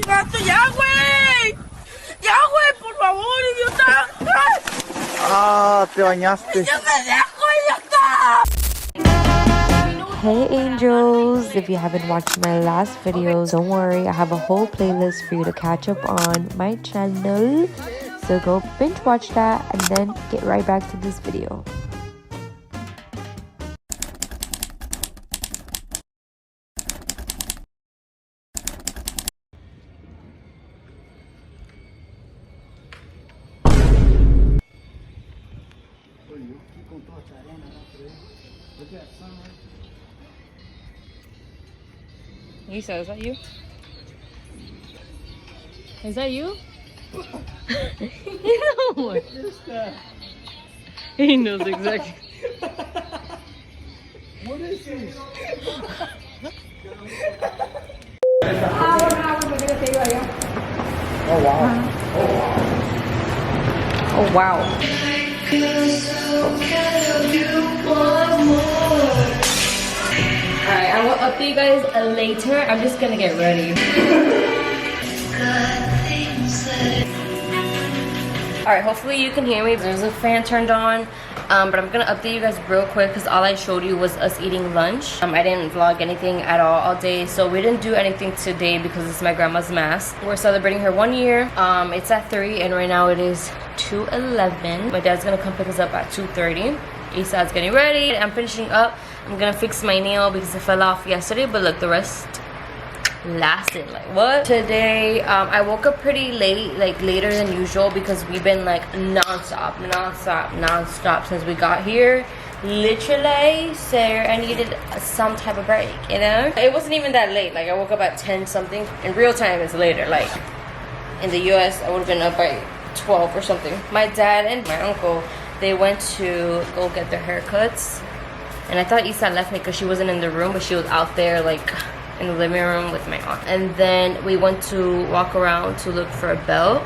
Gato, ya, güey. Ya, güey, por favor, idiota. Ah, te bañaste. Ya me dejo, idiota. Hey angels, if you haven't watched my last videos, don't worry, I have a whole playlist for you to catch up on my channel, so go binge watch that and then get right back to this video. Lisa, is that you? Is that you? No. He knows exactly. What is this? Oh wow. Oh wow. Alright, I will update you guys later. I'm just gonna get ready. Alright, hopefully you can hear me. There's a fan turned on. But I'm gonna update you guys real quick because all I showed you was us eating lunch. I didn't vlog anything at all day, so we didn't do anything today because it's my grandma's mass. We're celebrating her 1 year. It's at 3 and right now it is 2:11. My dad's gonna come pick us up at 2:30. Isa's getting ready. I'm finishing up. I'm gonna fix my nail because it fell off yesterday, but look, the rest lasted. Like what? Today I woke up pretty late, like later than usual, because we've been like non-stop since we got here. Literally, so I needed some type of break, you know? It wasn't even that late. Like I woke up at 10 something. In real time it's later. Like in the US I would have been up by 12 or something. My dad and my uncle, they went to go get their haircuts, and I thought Isa left me because she wasn't in the room, but she was out there like in the living room with my aunt. And then we went to walk around to look for a belt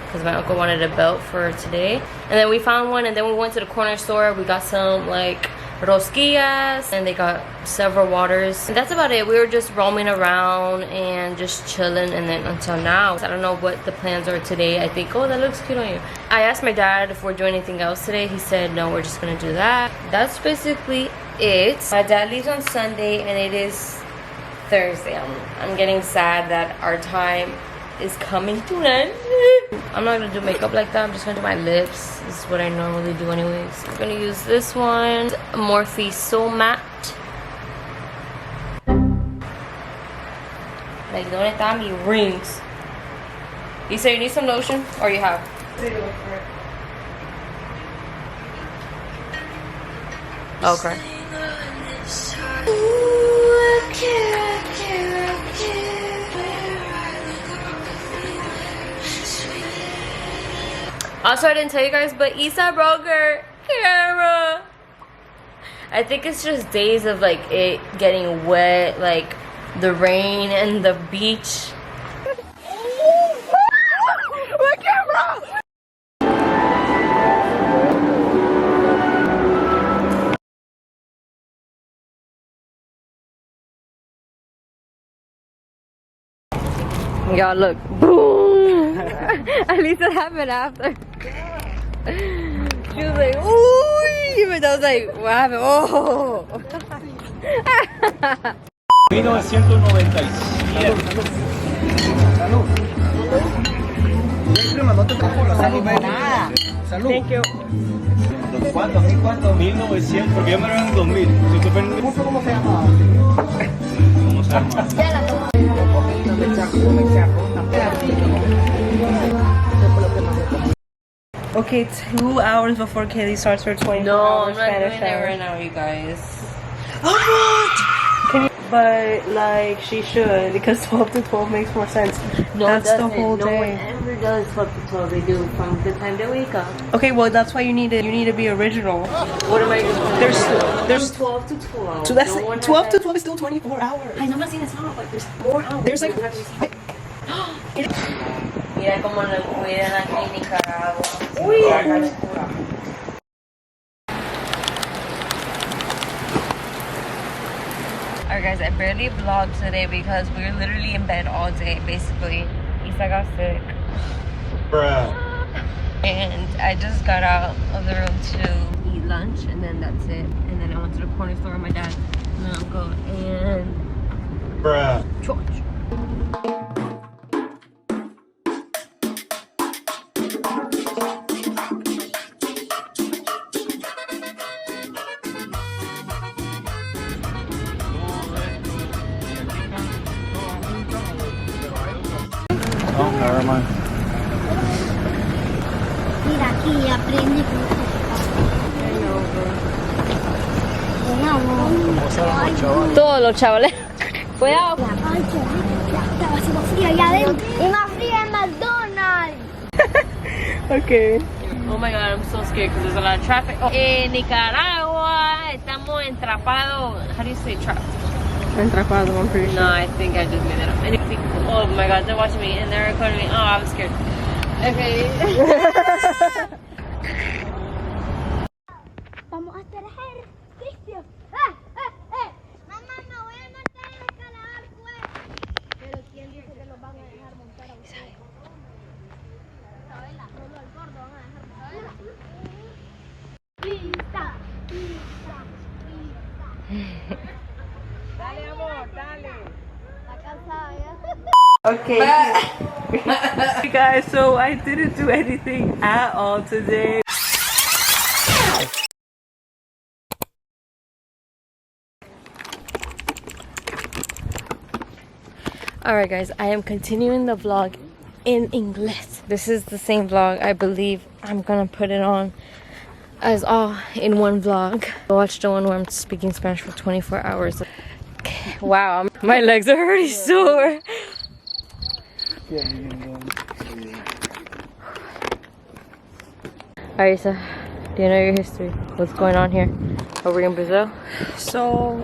because my uncle wanted a belt for today, and then we found one. And then we went to the corner store. We got some like rosquillas, and they got several waters, and that's about it. We were just roaming around and just chilling, and then until now I don't know what the plans are today. I think, oh, that looks cute on you. I asked my dad if we're doing anything else today. He said no, we're just gonna do that. That's basically it. My dad leaves on Sunday and it is Thursday. I'm getting sad that our time is coming to an end. I'm not gonna do makeup like that. I'm just gonna do my lips. This is what I normally do anyways. I'm gonna use this one, Morphe So Matte. Like, don't tell me rings. You say you need some lotion, or you have? Okay. Also, I didn't tell you guys, but Isa broke her camera. I think it's just days of like it getting wet, like the rain and the beach. My camera! Y'all look, boom! At least it happened after. She was like, ooh, but I was like, what happened? Oh! 1997. Salud. Prima, no te preocupes. Salud, baby. Salud. Thank you. ¿Cuánto? 1900, porque yo me lo en 2000. ¿Cómo se llama? ¿Cómo se llama? Okay, 2 hours before Kaylee starts her 24 No, hour I'm not Spanish doing it hour. right now, you guys. But like she should, because 12 to 12 makes more sense. No, That's it the doesn't. whole No day. one ever does 12 to 12. They do from the time they wake up. Okay, well that's why you need to be original. What am I doing? There's from 12 to 12. so that's No one 12 has to that. 12 is still 24 hours. Ay, no me tienes nada, but there's more hours. There's like Mira cómo nos cuidan aquí en Nicaragua. Alright guys, I barely vlogged today because we were literally in bed all day, basically. Isa got sick. Bruh. And I just got out of the room to eat lunch, and then that's it. And then I went to the corner store with my dad and my uncle and Bruh. George. Oh, never mind. Mira aquí, aprende. Todos los chavales. Cuidado. Ay, ya va a ser más fría allá adentro. Y más fría en McDonald's. Okay. Oh my god, I'm so scared because there's a lot of traffic. Oh. En Nicaragua estamos entrapados. How do you say trapped? Entrapado, I'm pretty No, I think I just made it up. Anything. Oh my god, they're watching me and they're recording me. Oh, I'm scared. Okay. Vamos a hacer ejercicio. Mamá, me voy a montar en el escalador, pues. Pero ¿quién dice que los van a dejar montar a ustedes? Isabela, solo al gordo van a dejar montar. Pista, pista, pista. Dale, amor, dale. Está cansada ya. Okay. Hey guys, so I didn't do anything at all today. Alright guys, I am continuing the vlog in English. This is the same vlog. I believe I'm gonna put it on as all in one vlog. Watch the one where I'm speaking Spanish for 24 hours. Wow, my legs are already sore. Arisa, do you know your history? What's going on here? Are we in Brazil? So,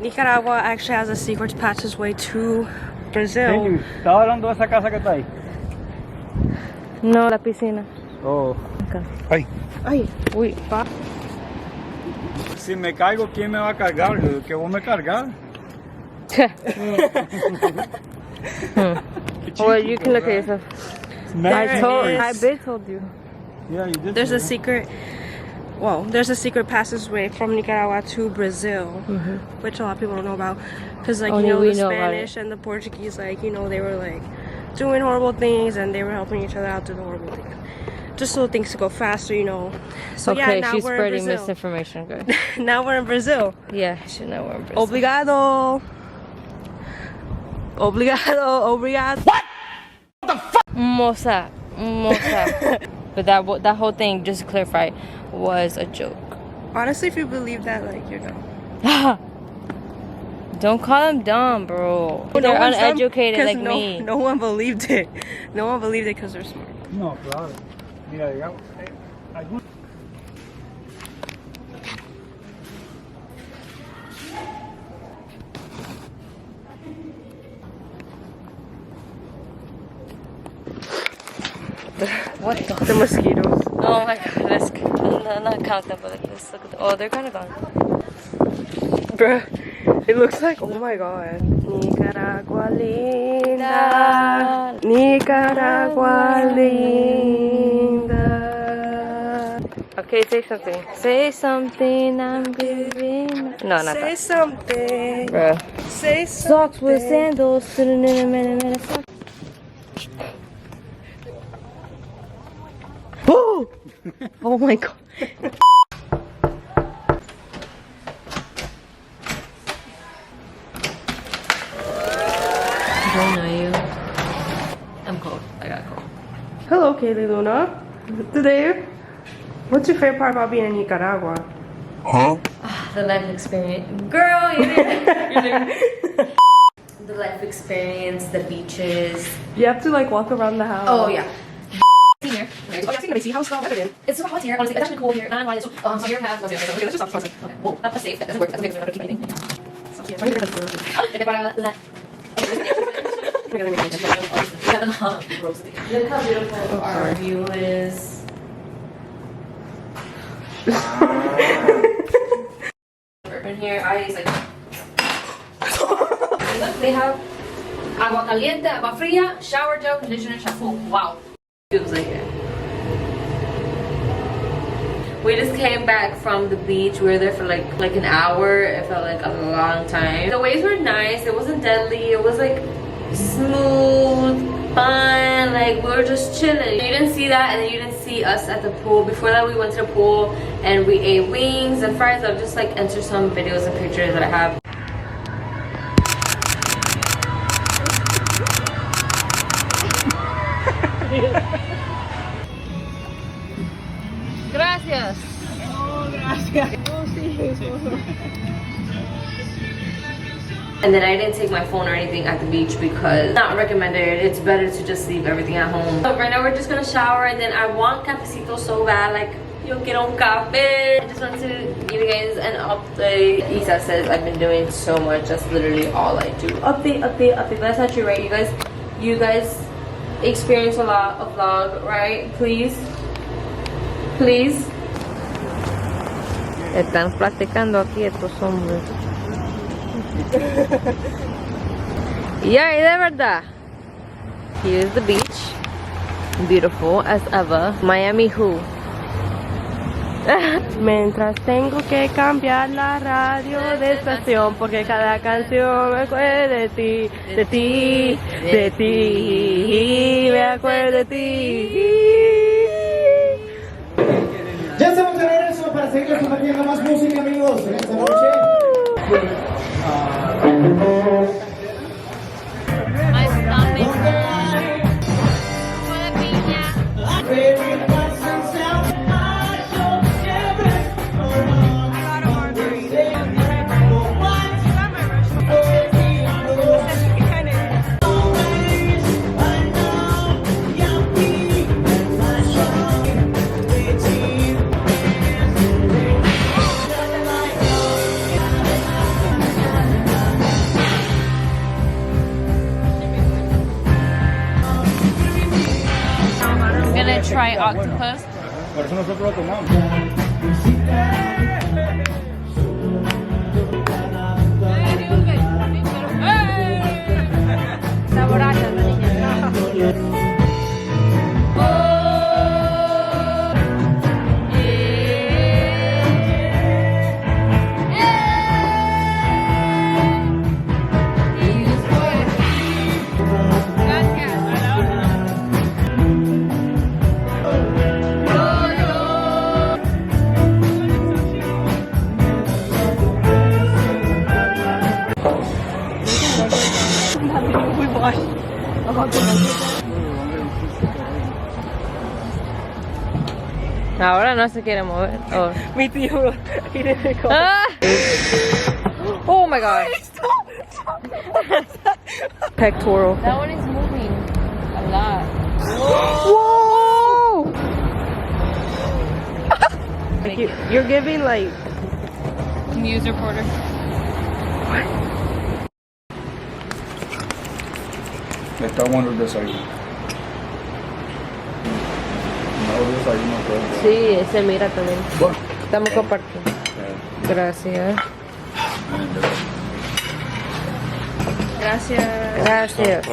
Nicaragua actually has a secret passageway to Brazil. ¿Estás hablando de esa casa que está ahí? No, la piscina. Oh. Okay. Ay. Ay, uy, pa. Si me caigo, ¿quién me va a cargar? ¿Que vos me cargas? Well, you can look at yourself. I told you. Yeah, you did. There's a secret. Well, there's a secret passageway from Nicaragua to Brazil, which a lot of people don't know about, because like Only you know we the know about Spanish and the Portuguese, like you know they were like doing horrible things and they were helping each other out doing horrible things, just so things to go faster, you know. So Okay, yeah, now she's we're in spreading Brazil. misinformation, guys. Now we're in Brazil. Yeah, she know we're in Brazil. Obrigado. Obrigado. Obrigado. What? Moza. But that whole thing, just to clarify, was a joke. Honestly, if you believe that, like you're dumb. Don't call them dumb, bro. No They're one's dumb, uneducated 'cause like no, me. No one believed it. No one believed it because they're smart. No, claro. Mira, digamos, algún... What the? The mosquitoes. Oh my god, let's not count them, but like, let's look at oh, they're kind of gone. Bruh, it looks like, oh my god. Nicaragua linda. Nicaragua linda. Okay, say something. Say something, I'm giving. No, not Say that. something. Bruh. Say something. Socks with sandals. Oh! Oh my god. I don't know you. I'm cold. I got cold. Hello, Kaylee Luna. Today, what's your favorite part about being in Nicaragua? The life experience. Girl, you didn't. The life experience, the beaches. You have to like walk around the house. Oh, yeah. Here. Let's see how it's again. It's super hot here. Honestly, it's actually cool here. And so here we have. Okay, let's just stop. Okay, well, that's safe. That doesn't work. That's okay. We're not keep eating. Look how beautiful our view is. Urban here. I use like They have agua caliente, agua fría, shower gel, conditioner, shampoo. Wow. Feels like it. We just came back from the beach. We were there for like an hour. It felt like a long time. The waves were nice. It wasn't deadly. It was like smooth, fun. Like we were just chilling. You didn't see that, and then you didn't see us at the pool. Before that, we went to the pool and we ate wings and fries. I'll just like enter some videos and pictures that I have. Gracias. Oh, gracias. Oh, sí. And then I didn't take my phone or anything at the beach because not recommended. It's better to just leave everything at home. So right now we're just gonna shower, and then I want cafecito so bad, like yo quiero un café. I just want to give you guys an update. Isa says I've been doing so much. That's literally all I do. Update, update, update. But that's not true, right? You guys experience a lot of vlog, right? Please. Please. Están platicando aquí estos hombres. Yeah, de verdad. Here's the beach. Beautiful as ever. Miami who? Mientras tengo que cambiar la radio de estación porque cada canción me acuerda de ti, de ti, de ti, me acuerdo de ti. Ya estamos de regreso para seguirles compartiendo más música, amigos, en esta noche. My stomach try octopus. Por eso nosotros lo tomamos. Saboracha la niña. Ahora no se quiere mover. Oh. Mi tío, Ah! Oh my god. pectoral. That one is moving a lot. Whoa! Like you're giving like News reporter. Está bueno el desayuno. No, desayuno todo. Sí, se mira también. Bueno. Estamos compartiendo. Gracias. gracias. Gracias.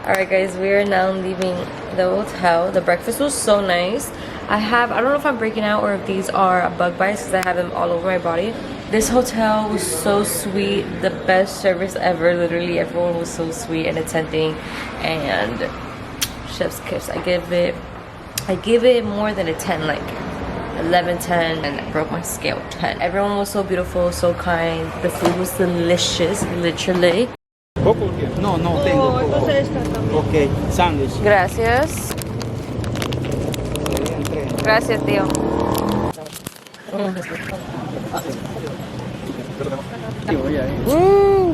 Alright guys, we are now leaving the hotel. The breakfast was so nice. I don't know if I'm breaking out or if these are bug bites because I have them all over my body. This hotel was so sweet, the best service ever. Literally everyone was so sweet and attentive, and chef's kiss. I give it more than a 10, like 11, 10, and I broke my scale 10. Everyone was so beautiful, so kind. The food was delicious, literally. No, tengo. Ok, sándwich. Gracias. Gracias, tío.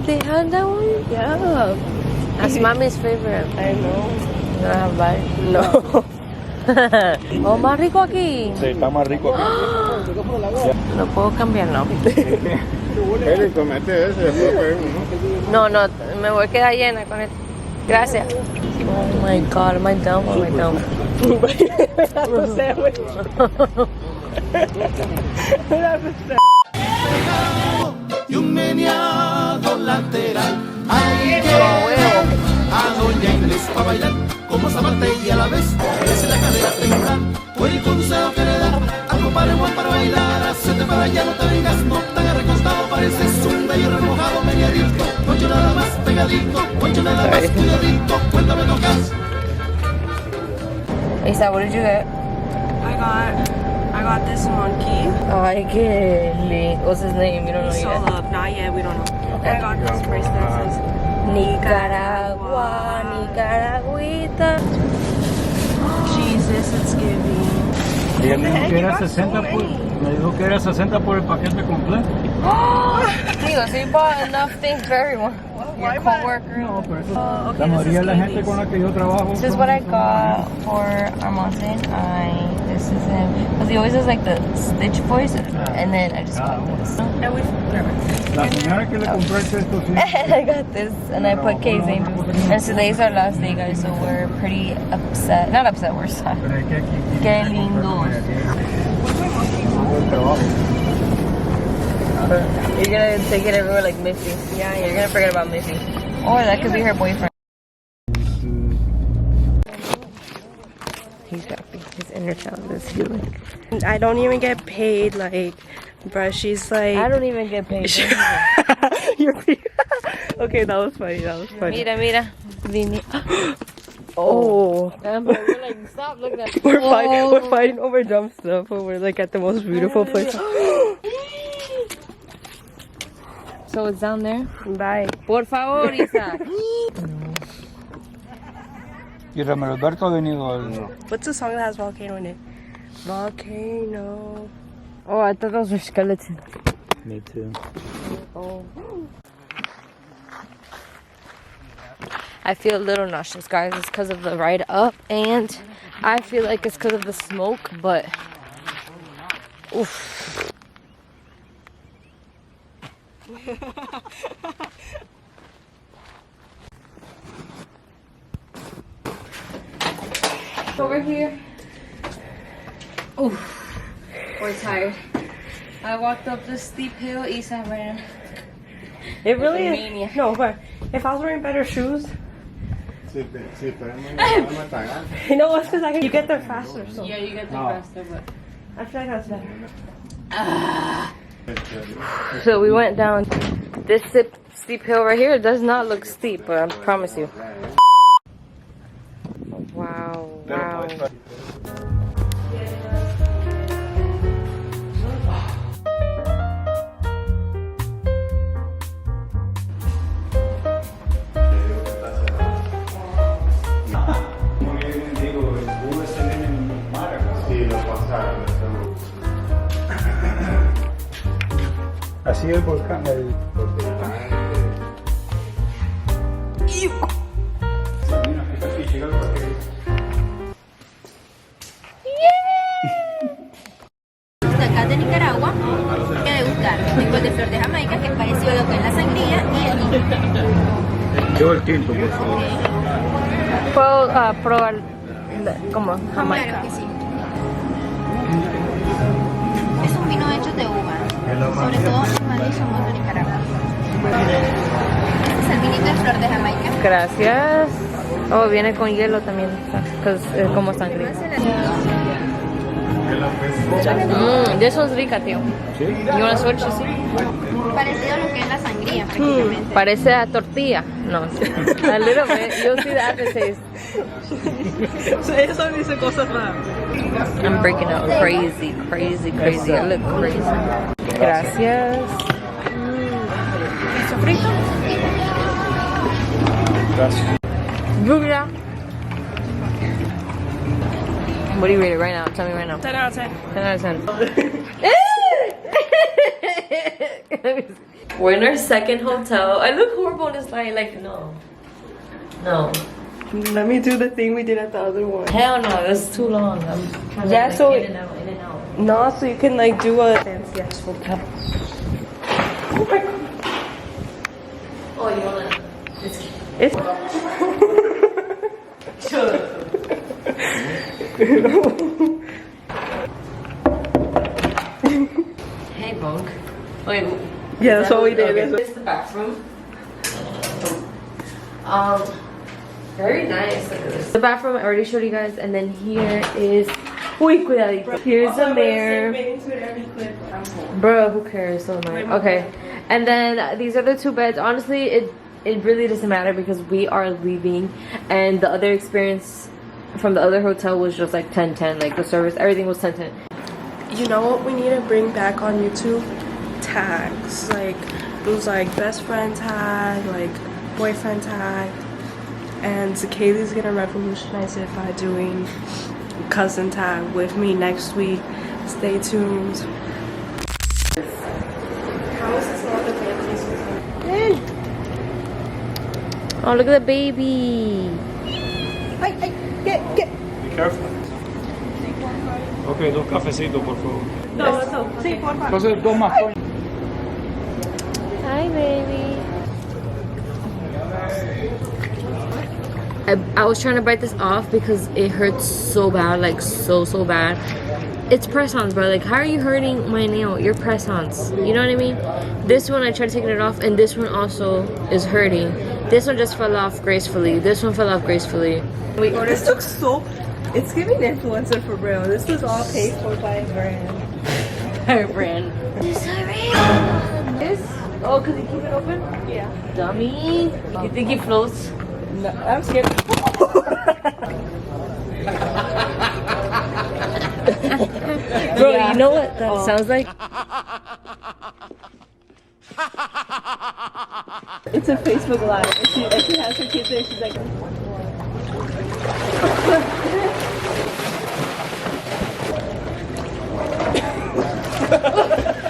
They had that one? Yeah. That's mommy's favorite. I know. You gonna have bite? No. Oh, más rico aquí. Sí, está más rico aquí. No puedo cambiar, no. Eric, comete ese, después pedimos, No, me voy a quedar llena con esto. Gracias. Oh my god, am I dumb or am I dumb? You maniac. lado lateral. Hay que a doña Inés para bailar como Samantha y a la vez es la cadera temblar. Por el consejo que le da al compadre Juan para bailar, hacete para allá, no te vengas, no tan recostado, pareces un gallo remojado, meneadito, poncho nada más pegadito, poncho nada más cuidadito, cuéntame tocas. Isa, what did you get? I got this monkey. Ay, qué lindo. What's his name? You don't know So yet. love. Not yet. We don't know. I got this bracelet that says Nicaragua, Nicaragüita. Jesus, it's giving. Ella me dijo que era 60 por, me dijo que era 60 por el paquete completo. Digo, so you bought enough things for everyone. Your co-worker. No, pero eso, la mayoría de la gente con la que yo trabajo. This is what I got for Armanden. This is him. Because he always does like the Stitch voice. And then I just got this. And we whatever. La señora que le compré esto sí. I got this. And I put Keisangels. And today's our last day, guys. So we're pretty upset. Not upset, we're sad. Pero es que aquí Qué lindos. You're gonna take it everywhere like Missy. Yeah, you're gonna forget about Missy. Or that could be her boyfriend. He's happy. His inner child is healing. I don't even get paid. Like, bruh, she's like. I don't even get paid. You're okay, that was funny. That was funny. Mira, mira. Vini. Oh. We're like, stop looking at We're fighting over dumb stuff. But we're like at the most beautiful place. So it's down there? Bye. Por favor, Isa. Y Ramiro Alberto ha venido al... What's the song that has volcano in it? Volcano. Oh, I thought those were skeletons. Me too. Oh. I feel a little nauseous, guys. It's because of the ride up, and I feel like it's because of the smoke, but oof. Over here. Oof. We're tired. I walked up this steep hill. Isa ran. It really Like a mania. is. No, but if I was wearing better shoes, you know what's because you get there faster. So Yeah, you get there faster, but. I feel like that's better. So we went down this steep hill right here. It does not look steep, but I promise you. Wow, wow. Así el volcán, Acá de Nicaragua, que degustar licor de flor de Jamaica, que es parecido a lo que es la sangría, y el tinto. Yo el tinto, por favor. ¿Puedo probar como Jamaica? Claro que sí. Es un vino hecho de uva, sobre todo en Madrid somos de Nicaragua. Este es el vinito de flor de Jamaica. Gracias. Oh, viene con hielo también, es como sangría. This one's rica, tío. ¿Sí? You wanna switch this? Parecido a lo que es la sangría, prácticamente. Parece a tortilla. No, a little bit. You'll see the aftertaste. Eso dice cosas raras. I'm breaking out crazy. I look crazy. Gracias. ¿Queso frito? Gracias. Booyah. What do you rate it right now? Tell me right now. 10 out of 10. 10 out of 10. We're in our second hotel. I look horrible in this light. Like, no. Let me do the thing we did at the other one. Hell no, that's too long. I'm trying Yeah, to so in and out. No, so you can like do a fancy ass hotel. Oh my god. Oh, you wanna? It's Hey, Bunk. Wait, Yeah, that's what we did. Okay. This is the bathroom. Very nice. Look at this. The bathroom I already showed you guys, and then here is. Uy, cuidadito. Here's the mirror. Bro, who cares? So annoying. Okay, and then these are the two beds. Honestly, it really doesn't matter because we are leaving, and the other experience from the other hotel was just like 10-10. Like the service, everything was 10-10. You know what we need to bring back on YouTube? Tags. Like those like best friend tag, like boyfriend tag. And Kaylee's gonna revolutionize it by doing cousin tag with me next week. Stay tuned. How is this not the family? Oh, look at the baby. Get. Be careful. Ok, 2 cafecitos, por favor. No. Sí, por favor. Entonces, 2 más. Hi, baby. I was trying to bite this off because it hurts so bad, like so bad. It's press-ons, bro. Like, how are you hurting my nail? Your press-ons. You know what I mean? This one I tried taking it off, and this one also is hurting. This one just fell off gracefully. This one fell off gracefully. We ordered. This looks so. It's giving influencer for real. This was all paid for by a brand. Her brand. This? Oh, cause you keep it open? Yeah. Dummy. You think he floats? No, I'm scared. Bro, yeah. You know what that sounds like? It's a Facebook Live. And she has her kids there. She's like.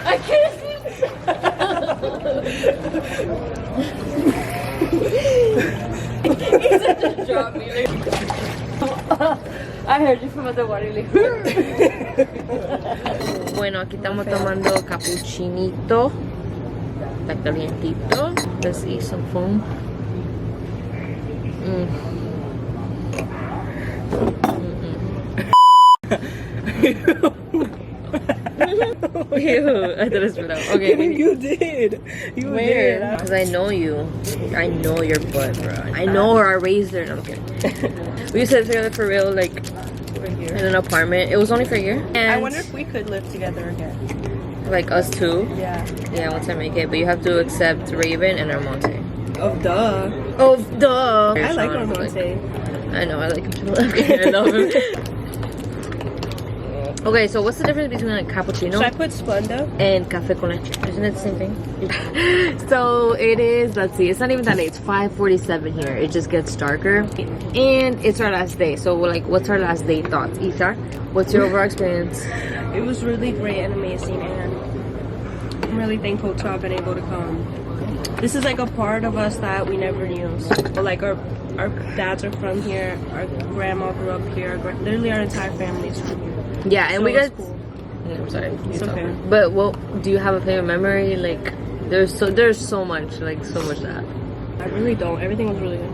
I can't see. He's such a drop me. I heard you from the water. Bueno, aquí estamos tomando cappuccinito. Está calientito. Let's eat some foam. Ew, I thought it was without. Okay. You did. You did. Because I know you. I know your butt, bro. I know our razor. No, I'm kidding. We used to live together for real, like, in an apartment. It was only for a year. And I wonder if we could live together again. Like us two? Yeah. Yeah, once I make it. But you have to accept Raven and Armonte. Oh, duh. Oh, duh. I like Armonte. I know, I like him too. I love him. Okay, so what's the difference between a cappuccino? Should I put Splenda? And café con leche? Isn't it the same thing? So it is, let's see, it's not even that late. It's 5:47 here. It just gets darker. And it's our last day. So like, what's our last day thoughts? Isa, what's your overall experience? It was really great and amazing, and I'm really thankful to have been able to come. This is like a part of us that we never knew. So, like our dads are from here, our grandma grew up here, literally our entire family is from here. Yeah, and so we got. cool. I'm sorry. It's okay. But what do you have a favorite memory? Like, there's so much, like so much that. I really don't. Everything was really good.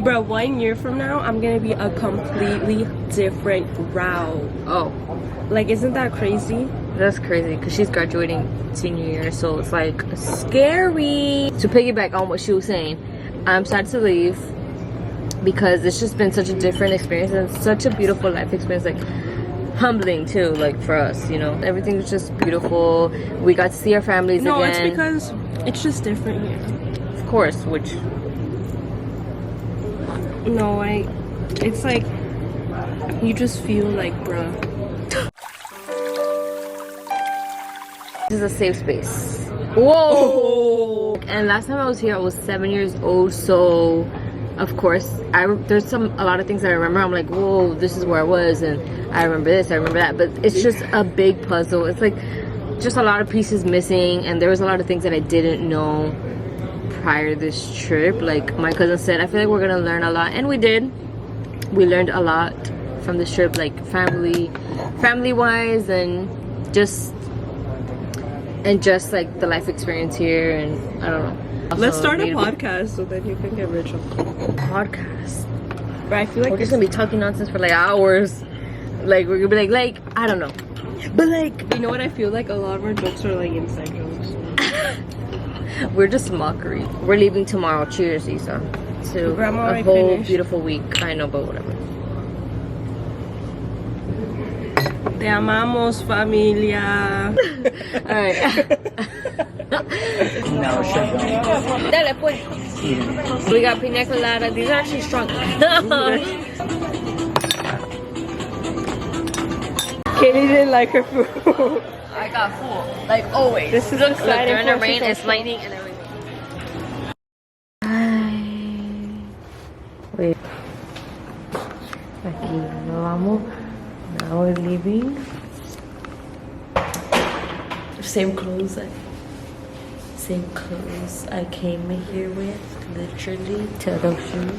Bro, 1 year from now, I'm gonna be a completely different route. Oh, like, isn't that crazy? that's crazy because she's graduating senior year, so it's like scary. To piggyback on what she was saying, I'm sad to leave because it's just been such a different experience and such a beautiful life experience, like humbling too, like for us, you know. Everything's just beautiful. We got to see our families again. No, it's because it's just different here. Of course, which no, it's like you just feel like, bruh. this is a safe space. Whoa! And last time I was here, I was 7 years old, so of course there's a lot of things that I remember. I'm like, whoa, this is where I was, and I remember this, I remember that, but it's just a big puzzle. It's like just a lot of pieces missing, and there was a lot of things that I didn't know prior to this trip. Like my cousin said, I feel like we're gonna learn a lot, and we did. We learned a lot from this trip, like family wise, and just like the life experience here, and I don't know. Let's start a podcast so that you can get rich. Podcast. But I feel like we're just gonna be talking nonsense for like hours. Like we're gonna be like I don't know. But like, you know what I feel like? A lot of our jokes are like inside jokes. We're just mockery. We're leaving tomorrow. Cheers, Isa. To Grandma, a whole beautiful week. I know, but whatever. Te amamos, familia. Alright. Dale, pues. We got pina colada. These are actually strong. Katie didn't like her food. I got full. Like always. This is Look, exciting during the for rain, us. it's lightning and everything. Wait. Aquí nos vamos. Now we're leaving. Same clothes. Same clothes I came here with. Literally. Turtle shoes.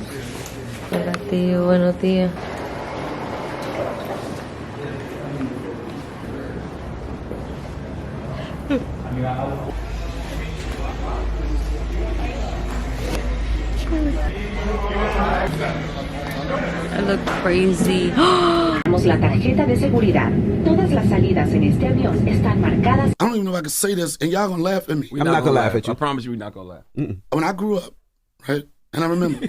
Hola tío, buenos días. I look crazy. La tarjeta de seguridad. Todas las salidas en este avión están marcadas. I don't even know if I can say this, and y'all gonna laugh at me. I'm not gonna laugh at you. I promise you, we're not gonna laugh. When I grew up, right, and I remember